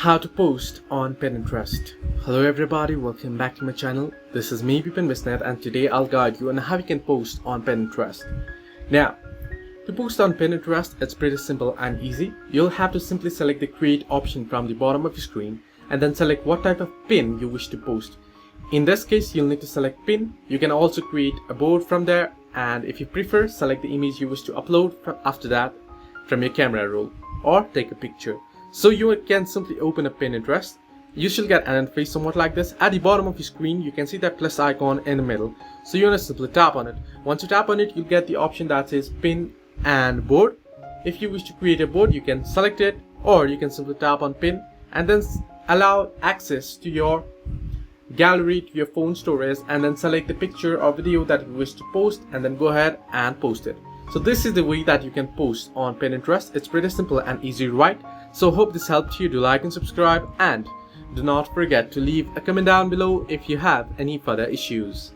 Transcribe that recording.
How to post on Pinterest. Hello everybody, welcome back to my channel. This is me Bipin Bisnet, and today I'll guide you on how you can post on Pinterest. Now, to post on Pinterest, it's pretty simple and easy. You'll have to simply select the create option from the bottom of your screen and then select what type of pin you wish to post. In this case, you'll need to select pin. You can also create a board from there, and if you prefer, select the image you wish to upload after that from your camera roll or take a picture. So you can simply open up Pinterest. You should get an interface somewhat like this. At the bottom of your screen, you can see that plus icon in the middle. So you want to simply tap on it. Once you tap on it, you'll get the option that says pin and board. If you wish to create a board, you can select it, or you can simply tap on pin and then allow access to your gallery, to your phone storage, and then select the picture or video that you wish to post and then go ahead and post it. So this is the way that you can post on Pinterest. It's pretty simple and easy, right? So hope this helped you. Do like and subscribe, and do not forget to leave a comment down below if you have any further issues.